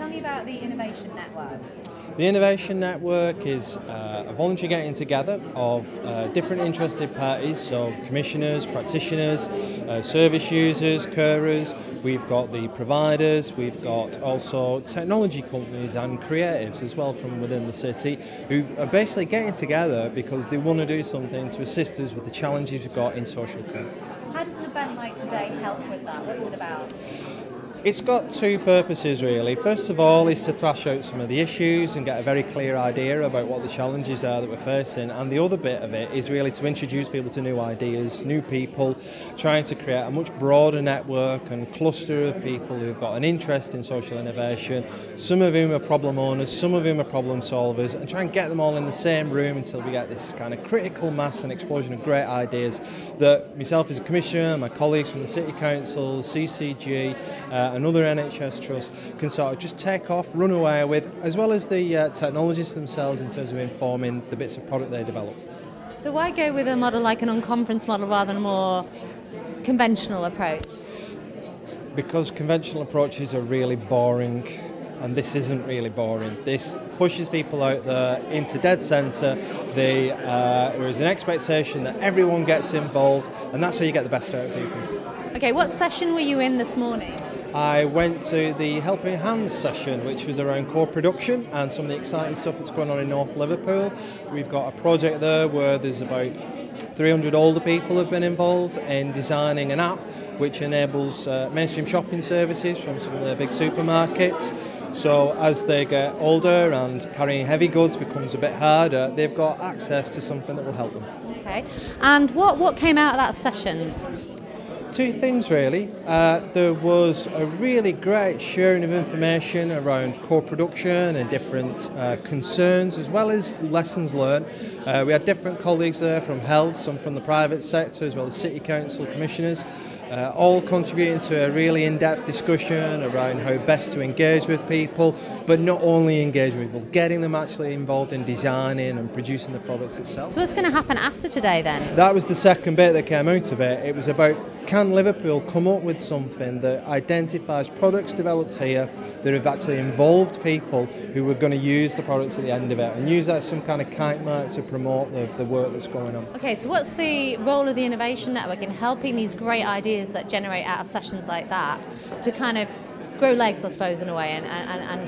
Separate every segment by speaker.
Speaker 1: tell me about the Innovation Network.
Speaker 2: The Innovation Network is a voluntary getting together of different interested parties, so commissioners, practitioners, service users, carers. We've got the providers, we've got also technology companies and creatives as well from within the city who are basically getting together because they want to do something to assist us with the challenges we've got in social care.
Speaker 1: How does an event like today help with that? What's it about?
Speaker 2: It's got two purposes really. First of all is to thrash out some of the issues and get a very clear idea about what the challenges are that we're facing, and the other bit of it is really to introduce people to new ideas, new people, trying to create a much broader network and cluster of people who've got an interest in social innovation, some of whom are problem owners, some of whom are problem solvers, and try and get them all in the same room until we get this kind of critical mass and explosion of great ideas that myself as a commissioner, my colleagues from the City Council, CCG, another NHS trust can sort of just take off, run away with, as well as the technologists themselves in terms of informing the bits of product they develop.
Speaker 1: So why go with a model like an unconference model rather than a more conventional approach?
Speaker 2: Because conventional approaches are really boring, and this isn't really boring. This pushes people out there into dead centre. There is an expectation that everyone gets involved, and that's how you get the best out of people.
Speaker 1: Okay, what session were you in this morning?
Speaker 2: I went to the Helping Hands session, which was around co-production and some of the exciting stuff that's going on in North Liverpool. We've got a project there where there's about 300 older people have been involved in designing an app which enables mainstream shopping services from some of the big supermarkets. So as they get older and carrying heavy goods becomes a bit harder, they've got access to something that will help them.
Speaker 1: Okay, and what came out of that session?
Speaker 2: Two things really. There was a really great sharing of information around co-production and different concerns as well as lessons learned. We had different colleagues there from health, some from the private sector as well as City Council commissioners, all contributing to a really in-depth discussion around how best to engage with people, but not only engage with people, getting them actually involved in designing and producing the products itself.
Speaker 1: So what's going to happen after today then?
Speaker 2: That was the second bit that came out of it. It was about, can Liverpool come up with something that identifies products developed here that have actually involved people who are going to use the products at the end of it and use that as some kind of kite mark to promote the work that's going on.
Speaker 1: Okay, so what's the role of the Innovation Network in helping these great ideas that generate out of sessions like that to kind of grow legs, I suppose, in a way and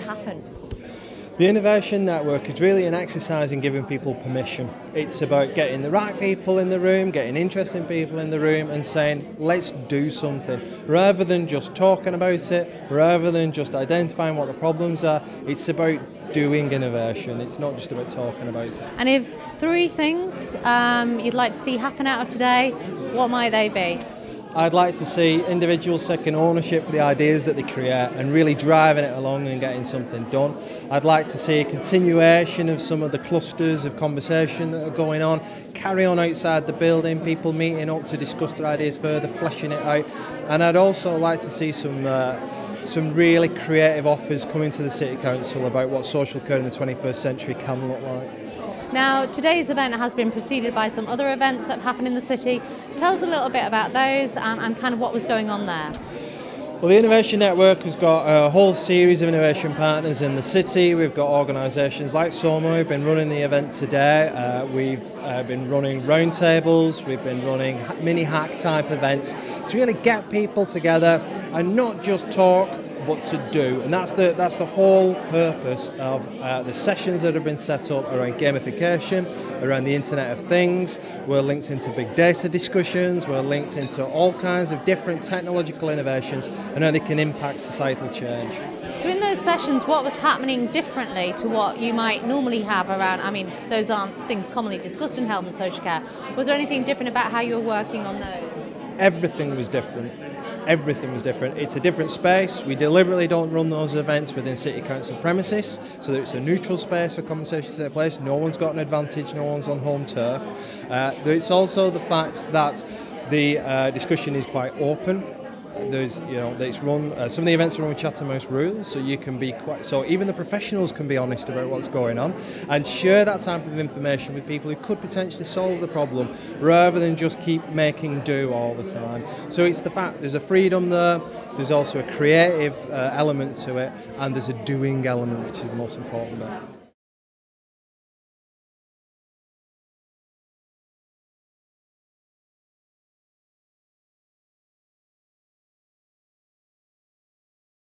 Speaker 1: happen?
Speaker 2: The Innovation Network is really an exercise in giving people permission. It's about getting the right people in the room, getting interesting people in the room and saying, let's do something. Rather than just talking about it, rather than just identifying what the problems are, it's about doing innovation. It's not just about talking about it.
Speaker 1: And if three things you'd like to see happen out of today, what might they be?
Speaker 2: I'd like to see individuals taking ownership for the ideas that they create and really driving it along and getting something done. I'd like to see a continuation of some of the clusters of conversation that are going on, carry on outside the building, people meeting up to discuss their ideas further, fleshing it out. And I'd also like to see some really creative offers coming to the City Council about what social care in the 21st century can look like.
Speaker 1: Now, today's event has been preceded by some other events that happen in the city. Tell us a little bit about those and kind of what was going on there.
Speaker 2: Well, the Innovation Network has got a whole series of innovation partners in the city. We've got organisations like SOMA who've been running the event today. We've been running roundtables, we've been running mini hack type events to really get people together and not just talk, but to do, and that's the whole purpose of the sessions that have been set up around gamification, around the Internet of Things. We're linked into big data discussions, we're linked into all kinds of different technological innovations and how they can impact societal change.
Speaker 1: So in those sessions, what was happening differently to what you might normally have around, I mean, those aren't things commonly discussed in health and social care. Was there anything different about how you were working on those?
Speaker 2: Everything was different. Everything was different. It's a different space. We deliberately don't run those events within City Council premises, so that it's a neutral space for conversations to take place. No one's got an advantage, no one's on home turf. It's also the fact that the discussion is quite open. there's, you know, it's run. Some of the events are run with Chattermost rules, so you can be quite. So even the professionals can be honest about what's going on, and share that type of information with people who could potentially solve the problem, rather than just keep making do all the time. So it's the fact there's a freedom there. There's also a creative element to it, and there's a doing element, which is the most important bit.